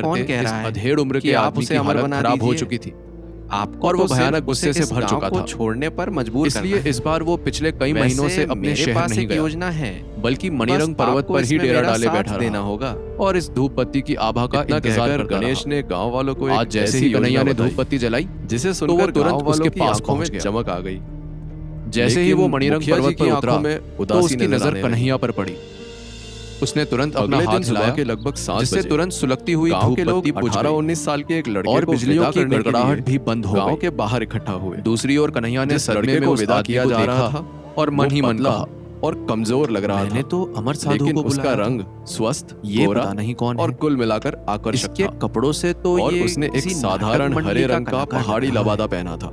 करते कौन कह इस रहा है अधेड़ उम्र कि के आप आदमी उसे की अमर हालत बना खराब हो दीजिए? चुकी थी आपको और तो वो सिर्फ भयानक गुस्से उसे से इस भर गांव चुका को था। छोड़ने पर मजबूर इसलिए करना है। इस बार वो पिछले कई महीनों से वैसे अपने मेरे शहर पास नहीं एक गया, योजना है, बल्कि बस मणिरंग पर्वत आपको पर ही इसमें डेरा मेरा डाले साथ बैठा देना रहा होगा। और इस धूप बत्ती की आभा का इतना इंतजार कहकर करता गणेश रहा। ने गांव वालों को आज एक जैसे ऐसी ही कन्हैया योजना ने बताई, धूप बत्ती जलाई, जिसे तो सुनकर वो गांव तुरंत वालों उसके की पास आंखों में पहुंच गया। चमक आ गई। जैसे ही वो मणिरंग मुखिया जी पर्वत की पर आंखों उतरा में तो उदासी उसकी नजर नजर आने लगी। कन्हैया पर पड़ी। उसने तुरंत अपना अगले हाथ दिन सुबह हिलाया के लगभग 7 जिससे बजे तुरंत सुलगती हुई गांव धूप के लोग बत्ती बुझ 18-19 साल के एक गई लड़के और को बिजलियों विदा की करने के गड़गड़ाहट लिए भी बंद हो गांव गई। के बाहर इकट्ठा हुए। दूसरी ओर कन्हैया ने जिस सदमे लड़के में को उस विदा आदमी किया को जा रहा देखा था और मन ही वो मन पतला कहा, और कमजोर लग रहा मैंने था, तो अमर साधु लेकिन को उसका बुलाया था। रंग स्वस्थ, ये गोरा पता नहीं कौन और है। कुल मिलाकर आकर्षक इसके था। कपड़ों से तो और ये उसने एक किसी साधारण नाटक मंडली हरे रंग का कलाकार लग पहाड़ी रहा है। लबादा पहना था।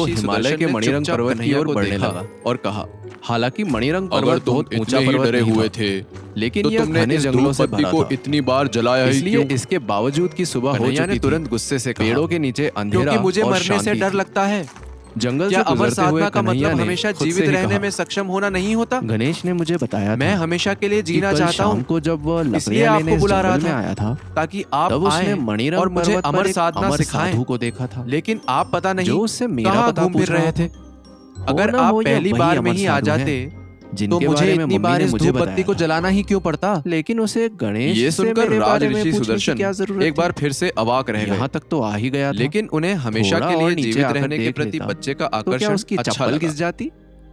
वो ऋषि हिमालय सुदर्शन के ने मणिरंग चुपचाप पर्वत की कन्हैया ओर को बढ़ने देखा लगा और कहा, हालांकि मणिरंग अगर पर्वत तुम बहुत ऊंचा इतने ही पर्वत डरे नहीं हुए था, थे लेकिन तो यह तुमने घने इस जंगलों धूप से बत्ती भरा को था। इतनी बार जलाया ही इसलिए क्यों? इसके बावजूद कि सुबह हो कन्हैया ने चुकी थी, तुरंत गुस्से से कहा, पेड़ों के नीचे अंधेरा क्योंकि मुझे और मरने से शांति डर थी। लगता है। जंगल क्या से अमर गुजरते हुए साधना का कन्हैया मतलब ने हमेशा खुद जीवित से ही रहने कहा, में सक्षम होना नहीं होता? गणेश ने मुझे बताया मैं था हमेशा के लिए कि जीना कल चाहता शाम हूँ, को जब वह इसलिए लकड़ियां आपको लेने इस बुला रहा जंगल में था, आया था, ताकि आप तब उसने आएं मणिरंग और मुझे पर्वत पर अमर एक साधना अमर सिखाएं। साधु को देखा था, लेकिन आप पता नहीं जो उससे मेरा कहाँ पता घूम फिर पूछ रहा रहे थे। हो अगर न आप हो, यह पहली वही बार में अमर ही आ साधु हैं, जाते तो जिनके मुझे बारे में इतनी मम्मी बार ने इस मुझे धूप बताया बत्ती को था। जलाना ही क्यों पड़ता? लेकिन उसे गणेश ये से सुनकर मेरे राज बारे में ऋषि पूछने की सुदर्शन क्या जरूरत एक बार थी? फिर से अवाक रह यहाँ गए। तक तो आ ही गया था, लेकिन उन्हें हमेशा थोड़ा के और लिए नीचे जीवित आकर रहने के देख प्रति लेता, बच्चे का तो क्या आकर्षण उसकी अच्छा चप्पल लगा। घिस जाती?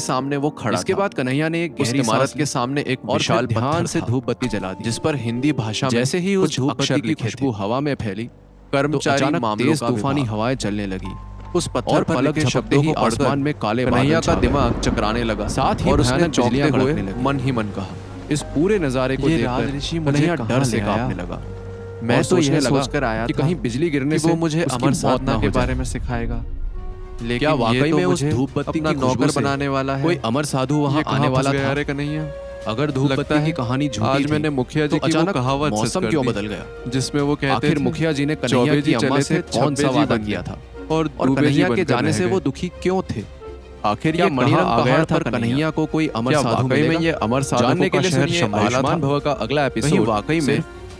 सामने वो खड़ा इसके था। बाद कन्हैया ने एक उस गहरी इमारत सांस के ली सामने एक और विशाल फिर ध्यान पत्थर से था, धूप बत्ती जला दी। जिस पर हिंदी भाषा में जैसे ही उस कुछ धूप अक्षर बत्ती की लिखे थे। खुशबू हवा में फैली तो कर्मचारी अचानक मामलों तेज का तूफानी विभाग। हवाएं चलने लगी उस पत्थर और पर पलक लिखे झपकते शब्दों ही को पढ़कर आसमान में काले कन्हैया बादल का छा गए। दिमाग चकराने लगा साथ ही और उसने भयानक चौंकते बिजलियां हुए कड़कने लगी। मन ही मन कहा, इस पूरे नजारे को ये देखकर राजऋषि मुझे कन्हैया कहाँ डर से ले आया? कांपने लगा। मैं और तो सोचने यह लगा सोचकर आया कि था कहीं बिजली गिरने कि से वो मुझे उसकी अमर मौत ना साधना हो के जाए। बारे में सिखाएगा, लेकिन क्या वाकई ये तो में उस मुझे धूप बत्ती अपना की खुशबू नौकर से बनाने वाला है। कोई अमर साधु वहां ये आने कहाँ वाला फंस गया था? रे कन्हैया? अगर धूप लगता बत्ती की है कहानी झूठी आज थी, मैंने मुखिया जी तो की वो अचानक कहावत सच मौसम कर क्यों दी, बदल गया? जिसमें वो कहते आखिर थे मुखिया जी ने कन्हैया चौबे की जी अम्मा चले से थे, कौन सा छब्बे जी वादा बन किया गए। था और और दूबे जी कन्हैया के बनकर जाने रह से गए। वो दुखी क्यों थे? आखिर क्या ये मणिरंग कहाँ आ गया पहाड़ था पर कन्हैया को कोई अमर क्या साधु वाकई में मिलेगा? ये अमर साधकों जानने के का लिए शहर सुनिए शंबाला था? आयुष्मान भव का अगला कहीं एपिसोड वाकई में सिर्फ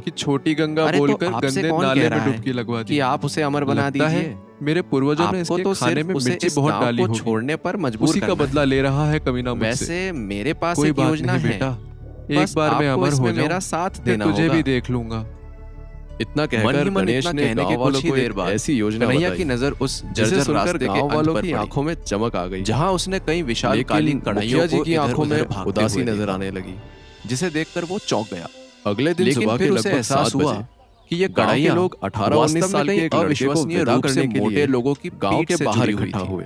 कि छोटी गंगा अरे तो बोलकर आपसे गंदे कौन नाले कह में रहा है डुबकी लगवा दी। कि आप उसे अमर बना लगता है दीजिए। मेरे पूर्वजों ने आपको इसके तो खाने सिर्फ में उसे मिर्ची इस बहुत गांव डाली को होगी। छोड़ने पर मजबूर उसी का करना बदला ले रहा है कमीना है। मुझसे। वैसे मेरे पास कोई एक बात योजना नहीं है, बेटा, बस एक बार मैं आपको अमर हो इसमें जाऊं मेरा साथ फिर देना तुझे होगा। भी देख लूंगा। इतना मन कहकर ही मन गणेश इतना ने कहने के गांव वालों कुछ ही को देर एक बाद ऐसी योजना कन्हैया बताई की नजर उस जिसे जर्जर सुनकर रास्ते के गांव अंत वालों पर की पड़ी, आंखों में चमक आ गई। जहां उसने कई विशाल कालीन लेकिन कढ़ाइयों मुखिया जी को की आंखों में इधर-उधर भागते उदासी हुए नजर देखा, आने लगी। जिसे देखकर वो चौंक गया। अगले दिन लेकिन सुबह फिर के उसे लगभग एहसास 7 हुआ बजे कि ये गांव के कढ़ाइयां लोग 18-19 वास्तव में साल के कहीं एक लड़के को अविश्वसनीय विदा रूप से करने के मोटे लिए लोगों की गांव पीठ के से बाहर जुड़ी हुई इकट्ठा थी। हुए।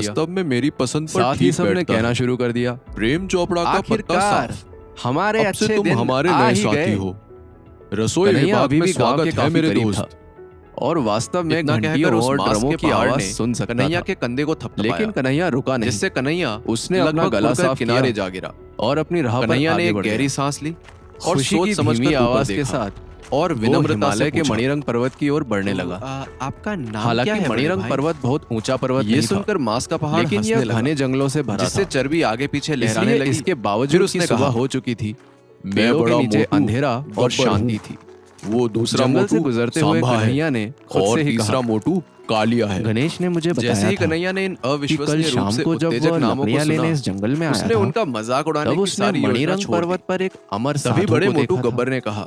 वास्तव में मेरी पसंद पर साथ ही ठीक सबने बैठता कहना है। शुरू कर दिया। प्रेम चोपड़ा का पत्ता आखिरकार साफ। हमारे अब से अच्छे तुम दिन हमारे आ नए ही साथी गए। हो। रसोई कन्हैया विभाग अभी में भी गांव के स्वागत है काफी मेरे करीब दोस्त। था और वास्तव में इतना घंटियों कहकर उस और मांस ड्रमों के की पहाड़ आवाज ने सुन सकता कन्हैया था। के कंधे को थपथपाया, लेकिन कन्हैया रुका नहीं। जिससे कन्हैया उसने अपना लगभग गला उड़कर साफ किनारे किया जा गिरा। और अपनी राह पर कन्हैया ने आगे एक बढ़ गहरी गया। सांस ली और खुशी सोच की समझकर धीमी ऊपर आवाज के देखा साथ और वो विनम्रता हिमालय से के पूछा, मणिरंग पर्वत की ओर बढ़ने लगा। आपका नाम क्या हालांकि है बड़े मणिरंग भाई? पर्वत बहुत ऊंचा पर्वत ये नहीं था, सुनकर मांस का पहाड़ लेकिन हंसने यह लगा, घने जंगलों से भरा जिससे था। चर्बी आगे पीछे लहराने इसलिए लगी। इसके फिर बावजूद उसने कि सुबह कहा, हो चुकी थी, मैं पेड़ों के बड़ा नीचे मोटू अंधेरा गब्बर और शांति हूँ। थी। वो दूसरा जंगल से मोटू गुजरते हुए सांभा है कन्हैया ने खुद और से ही तीसरा कहा, मोटू कालिया है। गणेश ने मुझे जैसे बताया ही था कन्हैया ने इन कि कल अविश्वसनीय रूप शाम से को जब उत्तेजक वह नामों को लकड़ियां सुना, लेने इस जंगल में आया उसने था, उनका मजाक उड़ाने तब की उसने सारी योजना मणिरंग छोड़ दी। पर्वत पर एक अमर तभी साधु बड़े को मोटू देखा था। गब्बर ने कहा,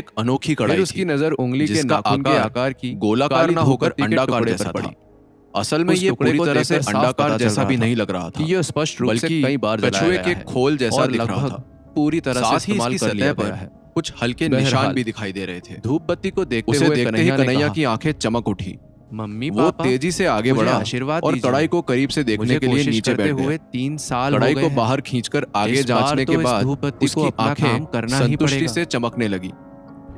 एक अनोखी फिर कड़ाई उसकी थी, नजर उंगली के जिसका नाखून के आकार की गोलाकार काली ना होकर धूपबत्ती के अंडाकार टुकड़े जैसा पर था। पड़ी। असल में उस ये टुकड़े पूरी को तरह से देखकर साफ अंडाकार पता चल जैसा रहा भी था नहीं लग रहा था, कि यह स्पष्ट रूप से बल्कि कई बार जलाया कछुए गया के है खोल जैसा और दिख रहा लगभग था। पूरी तरह से साथ ही इस्तेमाल इसकी कर लिया सतह गया पर है। कुछ हल्के बहरहाल, निशान भी दिखाई दे रहे थे। धूप बत्ती को देखते उसे हुए देखते ही कन्हैया ने कन्हैया कहा, की आंखें चमक उठी। मम्मी वो पापा, तेजी से आगे मुझे बढ़ा आशीर्वाद और दीजिए। कड़ाई को करीब से देखने मुझे के लिए कोशिश नीचे करते बैठ हुए गए। 3 साल कड़ाई हो को गए बाहर खींचकर आगे इस बार जांचने तो के इस बाद धूप बत्ती को उसकी अपना काम आंखें करना ही संतुष्टि पड़ेगा। से चमकने लगी।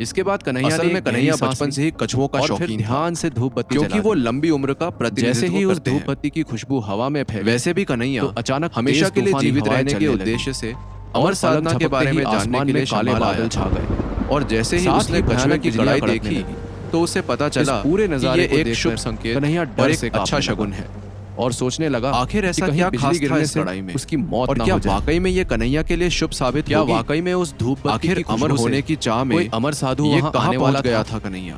इसके बाद कन्हैया असल ने में एक कन्हैया गहरी सांस बचपन ली से ही कछुओं का और फिर शौकीन था, ध्यान से धूप बत्ती क्योंकि जला वो दी। लंबी उम्र का जैसे प्रतिनिधित्व ही उस करते धूप हैं। बत्ती की खुशबू हवा में फैली, वैसे भी कन्हैया तो अचानक हमेशा तेज के लिए तूफानी जीवित हवाएं रहने के चलने लगी। उद्देश्य से और अमर साधना पलक के बारे झपकते में ही जानने आसमान के में लिए काले शमाल बादल आया छा था। गए और जैसे ही साथ उसने ही कछुए भयानक की बिजलियां लड़ाई कड़कने देखी लगी। तो उसे पता इस चला पूरे कि नजारे ये को एक देखकर शुभ संकेत कन्हैया और डर एक से अच्छा कांपने शगुन लगा है। और सोचने लगा आखिर कि ऐसा कहीं क्या बिजली खास था गिरने इस से लड़ाई में? उसकी मौत और ना क्या हो जाए। वाकई में ये कन्हैया के लिए शुभ साबित क्या होगी? वाकई में उस धूप बत्ती आखिर की अमर खुशबू से होने की चाह में कोई अमर साधु ये वहां कहां आने पहुंच वाला गया था कन्हैया?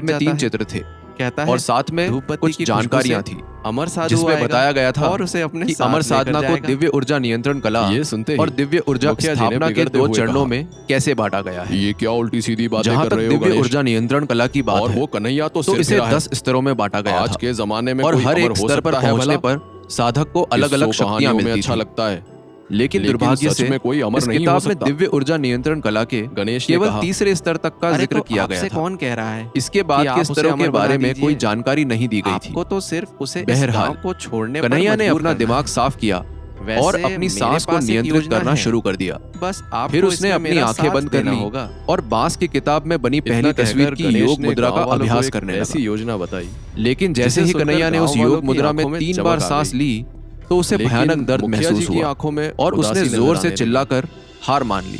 किताब में 3 चित्र थे कहता है और साथ में धूपबत्ती कुछ की जानकारियां खुशबू थी से अमर साधु जिसमें आएगा बताया गया था और उसे अपने कि साथ अमर लेकर साधना को जाएगा। दिव्य ऊर्जा नियंत्रण कला ये सुनते ही और दिव्य ऊर्जा मुखिया जी ने स्थापना के बिगड़ते 2 हुए चरणों कहा, में कैसे बांटा गया है। ये क्या उल्टी सीधी बातें जहां कर तक रहे हो दिव्य गणेश? ऊर्जा नियंत्रण कला की बात और है वो कन्हैया तो तो सिर इसे गिरा है। 10 स्तरों में बांटा गया आज था के जमाने में और कोई हर अमर एक हो स्तर पर सकता है पहुंचने भला? पर साधक को अलग अलग किस्सों शक्तियां कहानियों में मिलती अच्छा थी। लगता है, लेकिन दुर्भाग्य सच से में कोई अमर इस नहीं हो किताब में सकता। दिव्य ऊर्जा नियंत्रण कला के गणेश ने केवल कहा, तीसरे स्तर तक का अरे जिक्र तो किया गया आपसे था। कौन कह रहा है इसके बाद कि आप के उसे स्तरों के अमर बना बारे में दीजिए? कोई जानकारी नहीं दी गई थी। आपको तो सिर्फ उसे इस बहरहाल, गांव को छोड़ने पर कन्हैया ने मजबूर अपना करना दिमाग है। साफ किया वैसे और अपनी मेरे सांस को पास एक नियंत्रित योजना करना है। शुरू कर दिया। बस आपको फिर उसने इसमें अपनी मेरा आंखें साथ बंद कर देना ली होगा। और बांस की किताब में बनी इतना पहली कहकर तस्वीर की गणेश योग ने मुद्रा गांव का वालों को अभ्यास एक करने ऐसी लगा। योजना बताई, लेकिन जैसे जिसे ही सुनकर कन्हैया ने उस गांव वालों योग की मुद्रा में आंखों में 3 चमक बार आ सांस गई। ली तो उसे लेकिन भयानक दर्द मुखिया महसूस जी की हुआ आंखों में और उसने उदासी जोर नजर से आने लगी। चिल्लाकर हार मान ली।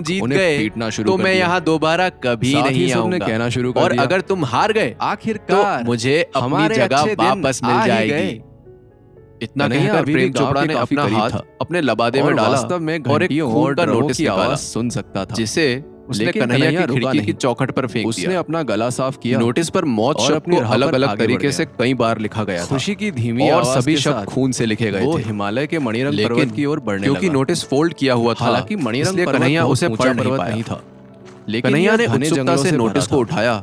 तुम जीत उन्हें गए पीटना शुरू तो कर मैं दिया। यहाँ दोबारा कभी साथ ही नहीं सबने आऊंगा। कहना शुरू कर और दिया, अगर तुम हार गए आखिरकार तो मुझे अपनी हमारे जगह अच्छे दिन वापस आ मिल ही जाएगी। गए। इतना कन्हैया कहकर अभी भी प्रेम गांव चोपड़ा के ने काफी अपना करीब हाथ था। अपने लबादे में और डाला वास्तव में और एक घंटियों खून और का ड्रमों नोटिस की निकाला, आवाज सुन सकता था, जिसे उसने लेकिन कन्हैया कन्हैया की रुका खिड़की की नहीं। चौखट पर फेंक उसने दिया। अपना गला साफ किया। नोटिस पर मौत और शब्द अपनी को राह पर अलग अलग आगे बढ़ तरीके गया। से कई बार लिखा गया था। खुशी की धीमी और आवाज सभी के शब्द साथ खून से लिखे गए वो थे। हिमालय के मणिरंग पर्वत लेकिन की ओर बढ़ने क्योंकि लगा। नोटिस फोल्ड किया हुआ था, हालांकि मणिरंग इसलिए पर्वत कन्हैया बहुत उसे ऊंचा पढ़ नहीं पर्वत पाया। नहीं था, लेकिन कन्हैया यह ने घने उत्सुकता जंगलों से भरा नोटिस था। को उठाया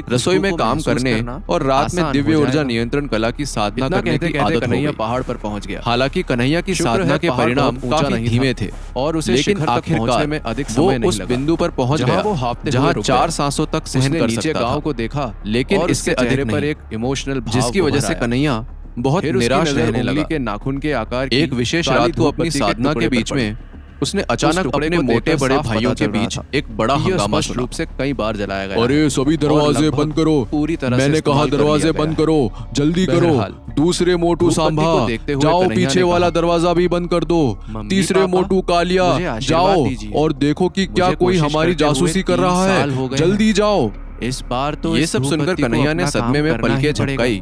की रसोई में काम करने और रात में दिव्य ऊर्जा नियंत्रण कला की साधना करने की आदत हो गई। पहाड़ पर पहुंच गया। हालांकि कन्हैया की साधना के परिणाम काफी धीमे थे और उसे लेकिन शिखर तक पहुंचने आखिरकार में अधिक वो समय नहीं उस लगा। बिंदु पर पहुंच जहां गया वो हाँफते जहां हुए रुक 4 गया। सांसों तक सहन उसने कर नीचे सकता गांव था को देखा लेकिन और इससे उसके चेहरे अधिक पर नहीं, एक इमोशनल भाव जिसकी वजह से कन्हैया बहुत निराश रहने लगा। के नाखून के आकार की एक विशेष काली रात को धूप अपनी बत्ती साधना टुकड़े के पर बीच पड़ी। में उसने अचानक टुकड़े अपने को मोटे देखकर बड़े साफ भाइयों पता के चल रहा बीच था एक बड़ा कि यह हंगामा स्पष्ट सुना। रूप से कई बार जलाया गया। अरे सभी दरवाजे लगभग बंद करो, पूरी तरह से मैंने कहा इस्तेमाल कर दरवाजे लिया बंद गया। करो, जल्दी करो। बहरहाल, दूसरे मोटू धूप बत्ती सांभा, को देखते हुए जाओ कन्हैया पीछे ने वाला कहा, दरवाजा भी बंद कर दो। मम्मी तीसरे पापा, मोटू कालिया, मुझे आशीर्वाद जाओ दीजिए। और देखो कि क्या मुझे कोई कोशिश हमारी करते हुए जासूसी कर 3 रहा साल हो है, गए जल्दी हैं। जाओ। इस बार तो ये इस सब धूप सुनकर बत्ती को कन्हैया ने अपना सदमे काम में करना ही पलकें पड़ेगा। झपकाई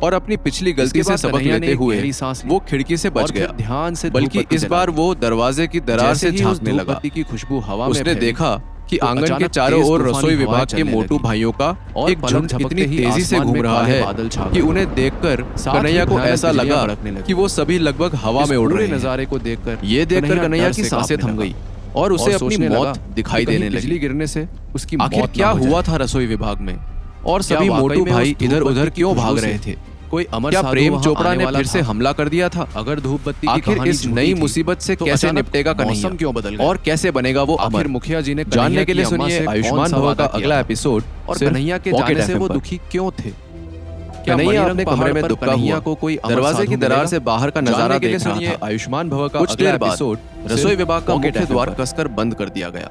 और अपनी पिछली गलती इसके से बाद सबक कन्हैया ने लेते एक हुए गहरी सांस ली वो खिड़की से बच और फिर गया। ध्यान से धूप बल्कि बत्ती इस जलाई। बार वो दरवाजे की दरार जैसे से ही उस झांकने धूप लगा। बत्ती की खुशबू हवा में उसने फैली, देखा कि तो आंगन के अचानक चारों तेज ओर तूफानी रसोई हवाएं विभाग के चलने मोटू लगी। भाइयों का और एक पलक झुंड झपकते इतनी ही तेजी से आसमान घूम में रहा काले है बादल छा कि गए। उन्हें देखकर साथ ही कन्हैया को भयानक ऐसा बिजलियां लगा कड़कने लगी। कि वो सभी लगभग हवा इस में उड़ पूरे रहे हैं। नजारे को देखकर ये देखकर कन्हैया डर की से सांसें कांपने थम लगा। गई और उसे अपनी सोचने मौत लगा दिखाई कि कहीं देने बिजली लगी। गिरने से उसकी आखिर मौत क्या ना हो हुआ जाए। था रसोई विभाग में और क्या सभी वाकई मोटू में भाई उस धूप इधर बत्ती उधर की क्यों खुशबू भाग से रहे थे? कोई अमर क्या साधु प्रेम वहां चोपड़ा आने ने वाला फिर से था? हमला कर दिया था? अगर धूप बत्ती की आखिर कहानी इस झूठी नई थी, मुसीबत से तो कैसे अचानक निपटेगा कन्हैया? मौसम क्यों बदल गया? और कैसे बनेगा वो अमर? आखिर मुखिया जी ने जानने के लिए कन्हैया की अम्मा सुनिए से आयुष्मान कौन सा भव वादा का किया अगला था? एपिसोड और सिर्फ कन्हैया के Pocket जाने से FM वो पर। दुखी क्यों थे? क्या कन्हैया मणिरंग अपने पहाड़ कमरे में पर दुबका कन्हैया हुआ को कोई अमर दरवाजे साधु की दरार मिलेगा? से बाहर का नजारा जानने के लिए देख रहा सुनिए था। आयुष्मान भव का कुछ अगला देर बाद एपिसोड रसोई सिर्फ विभाग का Pocket मुख्य FM द्वार पर। कसकर बंद कर दिया गया।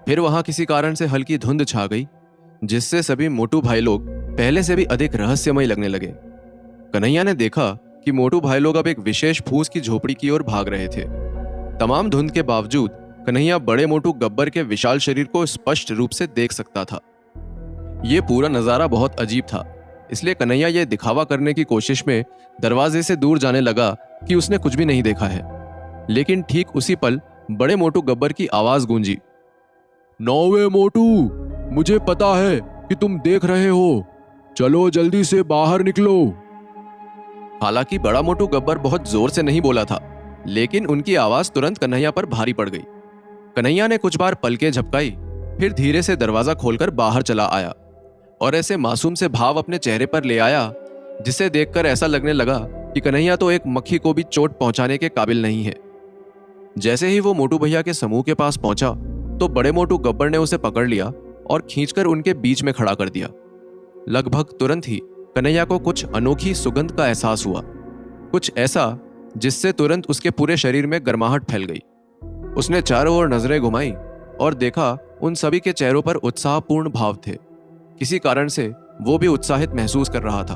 फिर वहां किसी कारण से हल्की धुंध छा गई, जिससे सभी मोटू भाई लोग पहले से भी अधिक रहस्यमय लगने लगे। कन्हैया ने देखा कि मोटू भाई लोग अब एक विशेष फूस की झोपड़ी की ओर भाग रहे थे। तमाम धुंध के बावजूद कन्हैया बड़े मोटू गब्बर के विशाल शरीर को स्पष्ट रूप से देख सकता था। यह पूरा नजारा बहुत अजीब था, इसलिए कन्हैया यह दिखावा करने की कोशिश में दरवाजे से दूर जाने लगा कि उसने कुछ भी नहीं देखा है। लेकिन ठीक उसी पल बड़े मोटू गब्बर की आवाज गूंजी। नौवे मोटू, मुझे पता है कि तुम देख रहे हो, चलो जल्दी से बाहर निकलो। हालांकि बड़ा मोटू गब्बर बहुत जोर से नहीं बोला था, लेकिन उनकी आवाज तुरंत कन्हैया पर भारी पड़ गई। कन्हैया ने कुछ बार पलकें झपकाई, फिर धीरे से दरवाजा खोलकर बाहर चला आया और ऐसे मासूम से भाव अपने चेहरे पर ले आया जिसे देखकर ऐसा लगने लगा कि कन्हैया तो एक मक्खी को भी चोट पहुंचाने के काबिल नहीं है। जैसे ही वो मोटू भैया के समूह के पास पहुंचा तो बड़े मोटू गब्बर ने उसे पकड़ लिया और खींचकर उनके बीच में खड़ा कर दिया। लगभग तुरंत ही कन्हैया को कुछ अनोखी सुगंध का एहसास हुआ, कुछ ऐसा जिससे तुरंत उसके पूरे शरीर में गर्माहट फैल गई। उसने चारों ओर नजरें घुमाई और देखा उन सभी के चेहरों पर उत्साहपूर्ण भाव थे। किसी कारण से वो भी उत्साहित महसूस कर रहा था।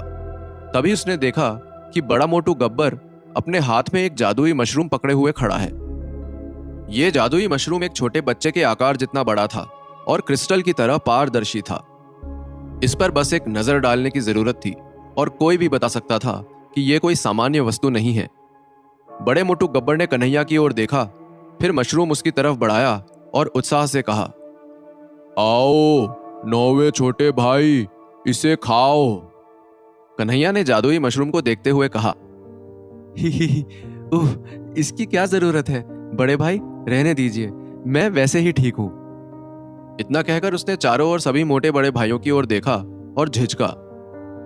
तभी उसने देखा कि बड़ा मोटू गब्बर अपने हाथ में एक जादुई मशरूम पकड़े हुए खड़ा है। यह जादुई मशरूम एक छोटे बच्चे के आकार जितना बड़ा था और क्रिस्टल की तरह पारदर्शी था। इस पर बस एक नजर डालने की जरूरत थी और कोई भी बता सकता था कि यह कोई सामान्य वस्तु नहीं है। बड़े मोटू गब्बर ने कन्हैया की ओर देखा, फिर मशरूम उसकी तरफ बढ़ाया और उत्साह से कहा, आओ नौवे छोटे भाई, इसे खाओ। कन्हैया ने जादुई मशरूम को देखते हुए कहा, ओह, इसकी क्या जरूरत है बड़े भाई, रहने दीजिए, मैं वैसे ही ठीक हूं। इतना कहकर उसने चारों ओर सभी मोटे बड़े भाइयों की ओर देखा और झिझका।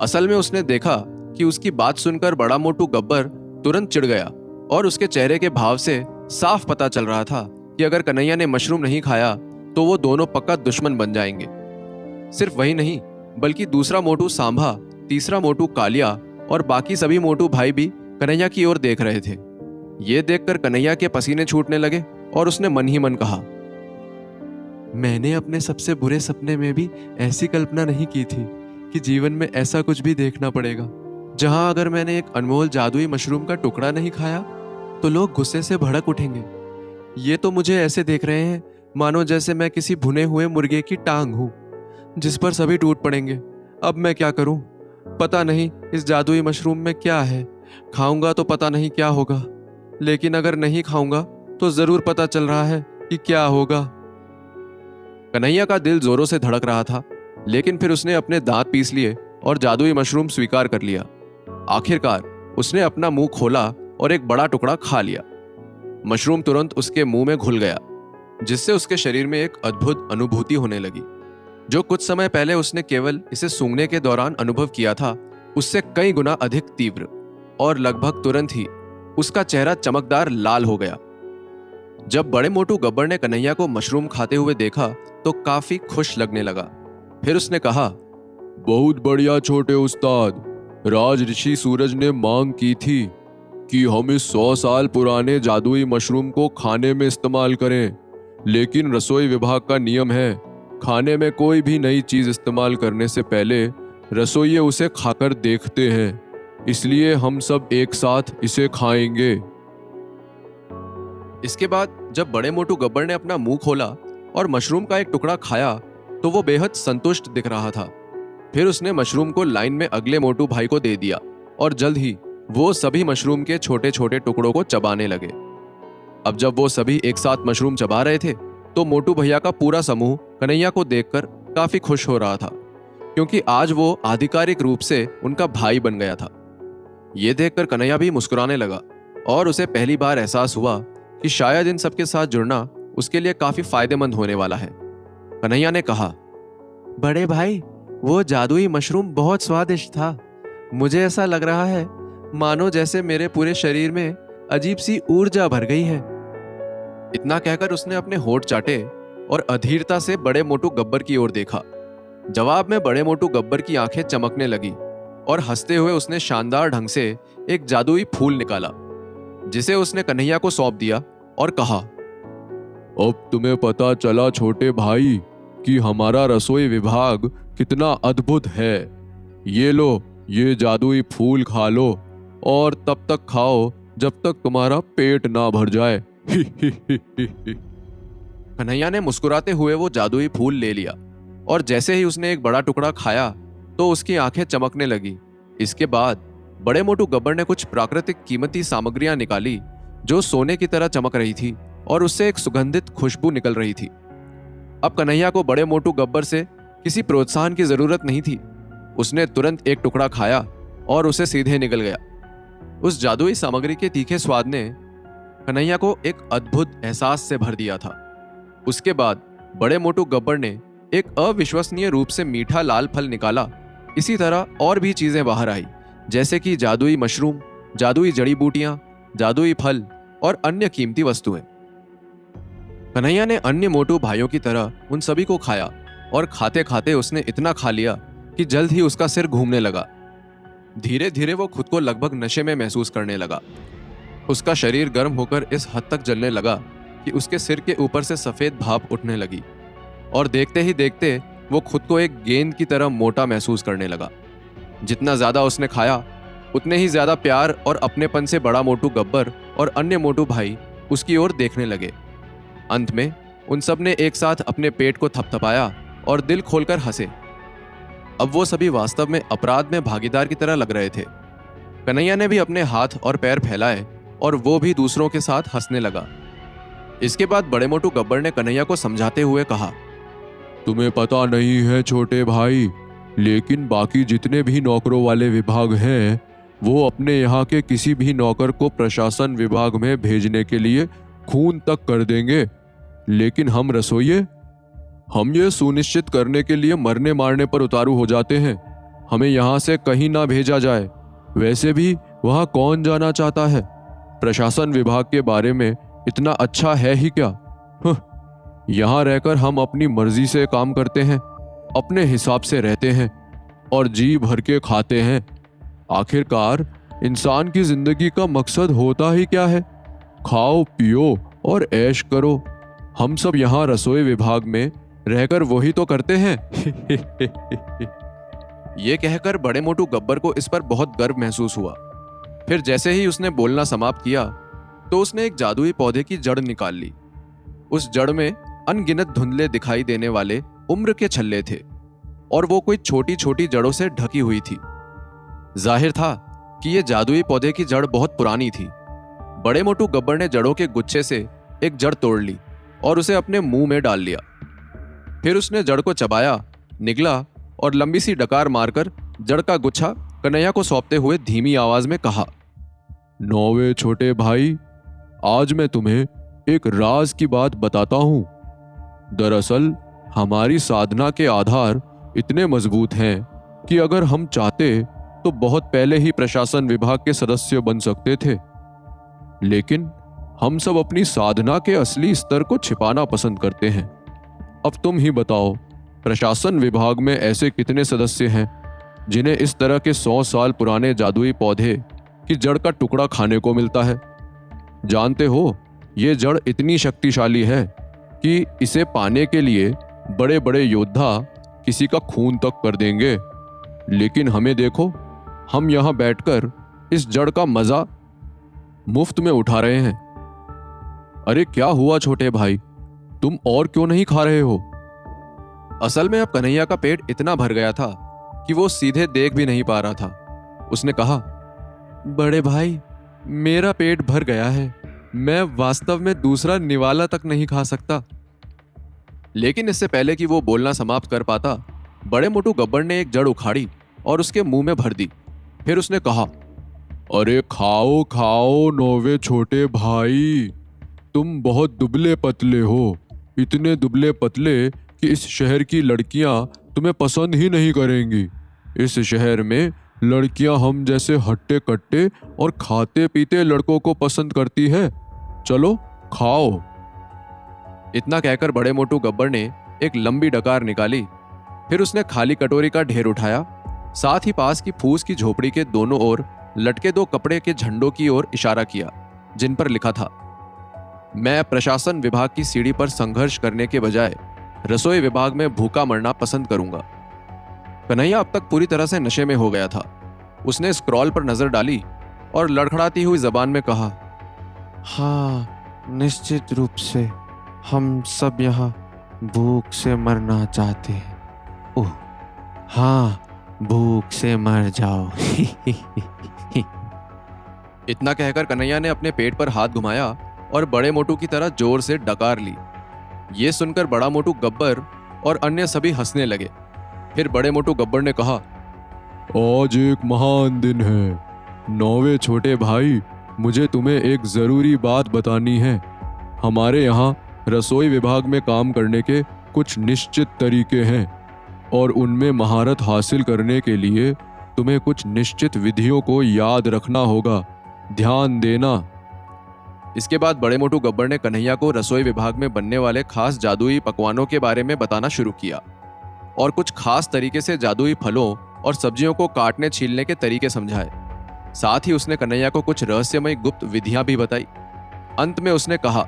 असल में उसने देखा कि उसकी बात सुनकर बड़ा मोटू गब्बर तुरंत चिढ़ गया और उसके चेहरे के भाव से साफ पता चल रहा था कि अगर कन्हैया ने मशरूम नहीं खाया तो वो दोनों पक्का दुश्मन बन जाएंगे। सिर्फ वही नहीं, बल्कि दूसरा मोटू सांभा, तीसरा मोटू कालिया और बाकी सभी मोटू भाई भी कन्हैया की ओर देख रहे थे। ये देखकर कन्हैया के पसीने छूटने लगे और उसने मन ही मन कहा, मैंने अपने सबसे बुरे सपने में भी ऐसी कल्पना नहीं की थी कि जीवन में ऐसा कुछ भी देखना पड़ेगा, जहां अगर मैंने एक अनमोल जादुई मशरूम का टुकड़ा नहीं खाया तो लोग गुस्से से भड़क उठेंगे। ये तो मुझे ऐसे देख रहे हैं मानो जैसे मैं किसी भुने हुए मुर्गे की टांग हूं जिस पर सभी टूट पड़ेंगे। अब मैं क्या करूं? पता नहीं इस जादुई मशरूम में क्या है। खाऊंगा तो पता नहीं क्या होगा, लेकिन अगर नहीं खाऊंगा तो जरूर पता चल रहा है कि क्या होगा। कन्हैया का दिल जोरों से धड़क रहा था, लेकिन फिर उसने अपने दांत पीस लिए और जादुई मशरूम स्वीकार कर लिया। आखिरकार उसने अपना मुंह खोला और एक बड़ा टुकड़ा खा लिया। मशरूम तुरंत उसके मुंह में घुल गया, जिससे उसके शरीर में एक अद्भुत अनुभूति होने लगी। जो कुछ समय पहले उसने केवल इसे सूंघने के दौरान अनुभव किया था, उससे कई गुना अधिक तीव्र, और लगभग तुरंत ही उसका चेहरा चमकदार लाल हो गया। जब बड़े मोटू गब्बर ने कन्हैया को मशरूम खाते हुए देखा तो काफी खुश लगने लगा। फिर उसने कहा, बहुत बढ़िया छोटे उस्ताद, राज ऋषि सूरज ने मांग की थी कि हम इस 100 साल पुराने जादुई मशरूम को खाने में इस्तेमाल करें, लेकिन रसोई विभाग का नियम है, खाने में कोई भी नई चीज इस्तेमाल करने से पहले रसोइये उसे खाकर देखते हैं, इसलिए हम सब एक साथ इसे खाएंगे। इसके बाद जब बड़े मोटू गब्बर ने अपना मुंह खोला और मशरूम का एक टुकड़ा खाया तो वो बेहद संतुष्ट दिख रहा था। फिर उसने मशरूम को लाइन में अगले मोटू भाई को दे दिया और जल्द ही वो सभी मशरूम के छोटे छोटे टुकड़ों को चबाने लगे। अब जब वो सभी एक साथ मशरूम चबा रहे थे तो मोटू भैया का पूरा समूह कन्हैया को देखकर काफी खुश हो रहा था, क्योंकि आज वो आधिकारिक रूप से उनका भाई बन गया था। ये देखकर कन्हैया भी मुस्कुराने लगा और उसे पहली बार एहसास हुआ कि शायद इन सबके साथ जुड़ना उसके लिए काफी फायदेमंद होने वाला है। कन्हैया ने कहा, बड़े भाई, वो जादुई मशरूम बहुत स्वादिष्ट था। मुझे ऐसा लग रहा है मानो जैसे मेरे पूरे शरीर में अजीब सी ऊर्जा भर गई है। इतना कहकर उसने अपने होठ चाटे और अधीरता से बड़े मोटू गब्बर की ओर देखा। जवाब में बड़े मोटू गब्बर की आंखें चमकने लगी और हंसते हुए उसने शानदार ढंग से एक जादुई फूल निकाला, जिसे उसने कन्हैया को सौंप दिया और कहा, अब तुम्हें पता चला छोटे भाई कि हमारा रसोई विभाग कितना अद्भुत है। ये लो, ये जादुई फूल खा लो और तब तक खाओ जब तक तुम्हारा पेट ना भर जाए। कन्हैया ने मुस्कुराते हुए वो जादुई फूल ले लिया और जैसे ही उसने एक बड़ा टुकड़ा खाया तो उसकी आंखें चमकने लगी। इसके बाद बड़े मोटू गब्बर ने कुछ प्राकृतिक कीमती सामग्रियां निकाली जो सोने की तरह चमक रही थी और उससे एक सुगंधित खुशबू निकल रही थी। अब कन्हैया को बड़े मोटू गब्बर से किसी प्रोत्साहन की जरूरत नहीं थी। उसने तुरंत एक टुकड़ा खाया और उसे सीधे निकल गया। उस जादुई सामग्री के तीखे स्वाद ने कन्हैया को एक अद्भुत एहसास से भर दिया था। उसके बाद बड़े मोटू गब्बर ने एक अविश्वसनीय रूप से मीठा लाल फल निकाला। इसी तरह और भी चीजें बाहर आई, जैसे कि जादुई मशरूम, जादुई जड़ी बूटियां, जादुई फल और अन्य कीमती वस्तुएं। कन्हैया ने अन्य मोटू भाइयों की तरह उन सभी को खाया और खाते खाते उसने इतना खा लिया कि जल्द ही उसका सिर घूमने लगा। धीरे धीरे वो खुद को लगभग नशे में महसूस करने लगा। उसका शरीर गर्म होकर इस हद तक जलने लगा कि उसके सिर के ऊपर से सफेद भाप उठने लगी और देखते ही देखते वो खुद को एक गेंद की तरह मोटा महसूस करने लगा। जितना ज्यादा उसने खाया उतने ही ज्यादा प्यार और अपनेपन से बड़ा मोटू गब्बर और अन्य मोटू भाई उसकी ओर देखने लगे। अंत में उन सब ने एक साथ अपने पेट को थपथपाया और दिल खोलकर हंसे। अब वो सभी वास्तव में अपराध में भागीदार की तरह लग रहे थे। कन्हैया ने भी अपने हाथ और पैर फैलाए और वो भी दूसरों के साथ हंसने लगा। इसके बाद बड़े मोटू गब्बर ने कन्हैया को समझाते हुए कहा, तुम्हें पता नहीं है छोटे भाई, लेकिन बाकी जितने भी नौकरों वाले विभाग हैं वो अपने यहाँ के किसी भी नौकर को प्रशासन विभाग में भेजने के लिए खून तक कर देंगे, लेकिन हम रसोइये, हम ये सुनिश्चित करने के लिए मरने मारने पर उतारू हो जाते हैं हमें यहाँ से कहीं ना भेजा जाए। वैसे भी वहाँ कौन जाना चाहता है? प्रशासन विभाग के बारे में इतना अच्छा है ही क्या? यहाँ रहकर हम अपनी मर्जी से काम करते हैं, अपने हिसाब से रहते हैं और जी भर के खाते हैं। आखिरकार इंसान की जिंदगी का मकसद होता ही क्या है? खाओ पियो और ऐश करो। हम सब यहाँ रसोई विभाग में रहकर वही तो करते हैं। ये कहकर बड़े मोटू गब्बर को इस पर बहुत गर्व महसूस हुआ। फिर जैसे ही उसने बोलना समाप्त किया तो उसने एक जादुई पौधे की जड़ निकाल ली। उस जड़ में अनगिनत धुंधले दिखाई देने वाले उम्र के छल्ले थे और वो कोई छोटी छोटी जड़ों से ढकी हुई थी। जाहिर था कि ये जादुई पौधे की जड़ बहुत पुरानी थी। बड़े मोटू गब्बर ने जड़ों के गुच्छे से एक जड़ तोड़ ली और उसे अपने मुंह में डाल लिया। फिर उसने जड़ को चबाया, निगला और लंबी सी डकार मारकर जड़ का गुच्छा कन्हैया को सौंपते हुए धीमी आवाज में कहा, नौवे छोटे भाई, आज मैं तुम्हें एक राज की बात बताता हूं। दरअसल हमारी साधना के आधार इतने मजबूत हैं कि अगर हम चाहते तो बहुत पहले ही प्रशासन विभाग के सदस्य बन सकते थे, लेकिन हम सब अपनी साधना के असली स्तर को छिपाना पसंद करते हैं। अब तुम ही बताओ, प्रशासन विभाग में ऐसे कितने सदस्य हैं जिन्हें इस तरह के 100 साल पुराने जादुई पौधे की जड़ का टुकड़ा खाने को मिलता है? जानते हो, ये जड़ इतनी शक्तिशाली है कि इसे पाने के लिए बड़े बड़े योद्धा किसी का खून तक कर देंगे। लेकिन हमें देखो, हम यहां बैठकर इस जड़ का मजा मुफ्त में उठा रहे हैं। अरे क्या हुआ छोटे भाई, तुम और क्यों नहीं खा रहे हो? असल में अब कन्हैया का पेट इतना भर गया था कि वो सीधे देख भी नहीं पा रहा था। उसने कहा, बड़े भाई, मेरा पेट भर गया है, मैं वास्तव में दूसरा निवाला तक नहीं खा सकता। लेकिन इससे पहले कि वो बोलना समाप्त कर पाता, बड़े मोटू गब्बर ने एक जड़ उखाड़ी और उसके मुंह में भर दी। फिर उसने कहा, अरे खाओ खाओ नौवे छोटे भाई, तुम बहुत दुबले पतले हो, इतने दुबले पतले कि इस शहर की लड़कियां तुम्हें पसंद ही नहीं करेंगी। इस शहर में लड़कियां हम जैसे हट्टे कट्टे और खाते पीते लड़कों को पसंद करती है। चलो खाओ। इतना कहकर बड़े मोटू गब्बर ने एक लंबी डकार निकाली। फिर उसने खाली कटोरी का ढेर उठाया, साथ ही पास की फूस की झोपड़ी के दोनों ओर लटके 2 कपड़े के झंडों की ओर इशारा किया, जिन पर लिखा था, मैं प्रशासन विभाग की सीढ़ी पर संघर्ष करने के बजाय रसोई विभाग में भूखा मरना पसंद करूंगा। कन्हैया अब तक पूरी तरह से नशे में हो गया था। उसने स्क्रॉल पर नजर डाली और लड़खड़ाती हुई जबान में कहा, हाँ, निश्चित रूप से हम सब यहाँ भूख से मरना चाहते हैं। ओह हाँ, भूख से मर जाओ। इतना कहकर कन्हैया ने अपने पेट पर हाथ घुमाया और बड़े मोटू की तरह जोर से डकार ली। ये सुनकर बड़ा मोटू गब्बर और अन्य सभी हंसने लगे। फिर बड़े मोटू गब्बर ने कहा, आज एक महान दिन है। नौवे छोटे भाई, मुझे तुम्हें एक जरूरी बात बतानी है। हमारे यहाँ रसोई विभाग में काम करने के कुछ निश्चित तरीके हैं और उनमें महारत हासिल करने के लिए तुम्हें कुछ निश्चित विधियों को याद रखना होगा। ध्यान देना। इसके बाद बड़े मोटू गब्बर ने कन्हैया को रसोई विभाग में बनने वाले खास जादुई पकवानों के बारे में बताना शुरू किया और कुछ खास तरीके से जादुई फलों और सब्जियों को काटने छीलने के तरीके समझाए। साथ ही उसने कन्हैया को कुछ रहस्यमय गुप्त विधियां भी बताई। अंत में उसने कहा,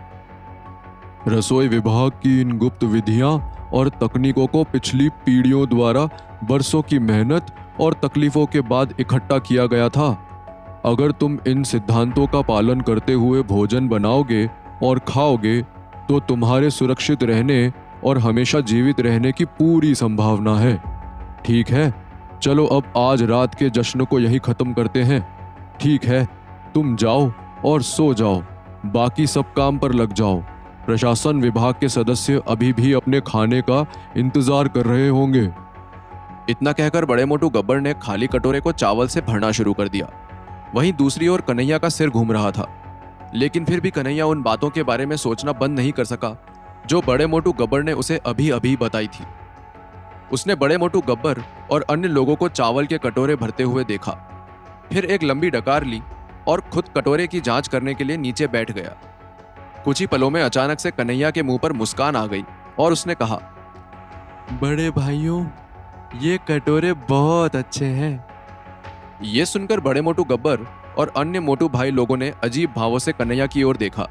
रसोई विभाग की इन गुप्त विधियां और तकनीकों को पिछली पीढ़ियों द्वारा बरसों की मेहनत और तकलीफों के बाद इकट्ठा किया गया था। अगर तुम इन सिद्धांतों का पालन करते हुए भोजन बनाओगे और खाओगे तो तुम्हारे सुरक्षित रहने और हमेशा जीवित रहने की पूरी संभावना है। ठीक है, चलो अब आज रात के जश्न को यही खत्म करते हैं। ठीक है, तुम जाओ और सो जाओ, बाकी सब काम पर लग जाओ। प्रशासन विभाग के सदस्य अभी भी अपने खाने का इंतजार कर रहे होंगे। इतना कहकर बड़े मोटू गब्बर ने खाली कटोरे को चावल से भरना शुरू कर दिया। वहीं दूसरी ओर कन्हैया का सिर घूम रहा था, लेकिन फिर भी कन्हैया उन बातों के बारे में सोचना बंद नहीं कर सका जो बड़े मोटू गब्बर ने उसे अभी अभी बताई थी। उसने बड़े मोटू गब्बर और अन्य लोगों को चावल के कटोरे भरते हुए देखा, फिर एक लंबी डकार ली और खुद कटोरे की जांच करने के लिए नीचे बैठ गया। कुछ ही पलों में अचानक से कन्हैया के मुंह पर मुस्कान आ गई और उसने कहा, बड़े भाइयों, ये कटोरे बहुत अच्छे हैं। यह सुनकर बड़े मोटू गब्बर और अन्य मोटू भाई लोगों ने अजीब भावों से कन्हैया की ओर देखा।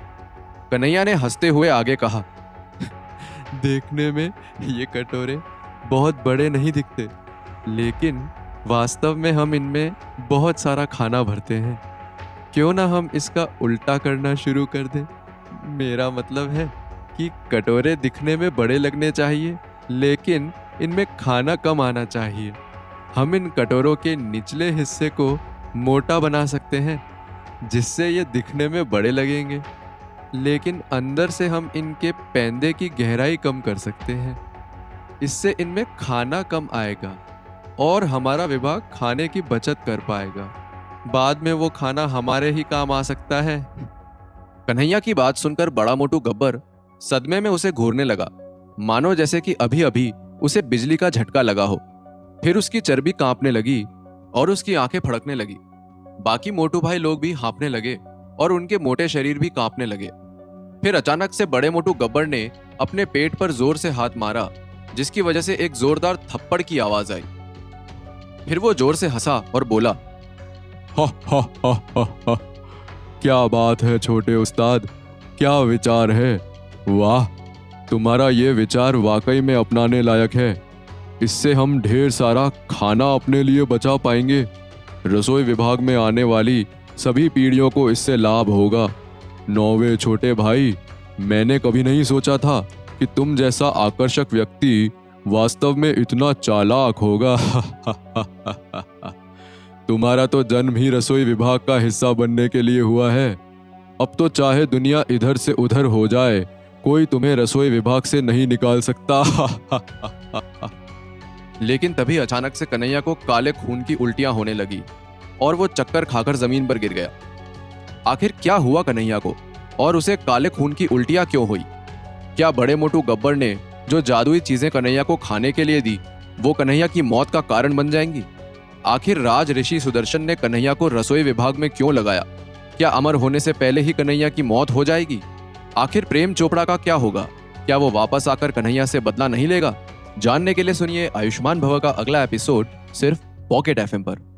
कन्हैया ने हंसते हुए आगे कहा, देखने में ये कटोरे बहुत बड़े नहीं दिखते, लेकिन वास्तव में हम इनमें बहुत सारा खाना भरते हैं। क्यों ना हम इसका उल्टा करना शुरू कर दें? मेरा मतलब है कि कटोरे दिखने में बड़े लगने चाहिए, लेकिन इनमें खाना कम आना चाहिए। हम इन कटोरों के निचले हिस्से को मोटा बना सकते हैं, जिससे ये दिखने में बड़े लगेंगे, लेकिन अंदर से हम इनके पैंदे की गहराई कम कर सकते हैं। इससे इनमें खाना कम आएगा और हमारा विभाग खाने की बचत कर पाएगा। बाद में वो खाना हमारे ही काम आ सकता है। कन्हैया की बात सुनकर बड़ा मोटू गब्बर सदमे में उसे घूरने लगा, मानो जैसे कि अभी अभी उसे बिजली का झटका लगा हो। फिर उसकी चर्बी कांपने लगी और उसकी आंखें फड़कने लगी। बाकी मोटू भाई लोग भी हाँफने लगे और उनके मोटे शरीर भी कांपने लगे। फिर अचानक से बड़े मोटू गब्बर ने अपने पेट पर जोर से हाथ मारा, जिसकी वजह से एक जोरदार थप्पड़ की आवाज आई। फिर वो जोर से हंसा और बोला, हा हा हा हा हा। क्या बात है छोटे उस्ताद, क्या विचार है। वाह, तुम्हारा ये विचार वाकई में अपनाने लायक है। इससे हम ढेर सारा खाना अपने लिए बचा पाएंगे। रसोई विभाग में आने वाली सभी पीढ़ियों को इससे लाभ होगा। नौवे छोटे भाई, मैंने कभी नहीं सोचा था कि तुम जैसा आकर्षक व्यक्ति वास्तव में इतना चालाक होगा। तुम्हारा तो जन्म ही रसोई विभाग का हिस्सा बनने के लिए हुआ है। अब तो चाहे दुनिया इधर से उधर हो जाए, कोई तुम्हें रसोई विभाग से नहीं निकाल सकता। लेकिन तभी अचानक से कन्हैया को काले खून की उल्टियां होने लगी और वो चक्कर खाकर जमीन पर गिर गया। आखिर क्या हुआ कन्हैया को और उसे काले खून की उल्टियां क्यों हुई? क्या बड़े मोटू गब्बर ने जो जादुई चीजें कन्हैया को खाने के लिए दी वो कन्हैया की मौत का कारण बन जाएंगी? आखिर राज ऋषि सुदर्शन ने कन्हैया को रसोई विभाग में क्यों लगाया? क्या अमर होने से पहले ही कन्हैया की मौत हो जाएगी? आखिर प्रेम चोपड़ा का क्या होगा? क्या वो वापस आकर कन्हैया से बदला नहीं लेगा? जानने के लिए सुनिए आयुष्मान भव का अगला एपिसोड सिर्फ पॉकेट एफएम पर।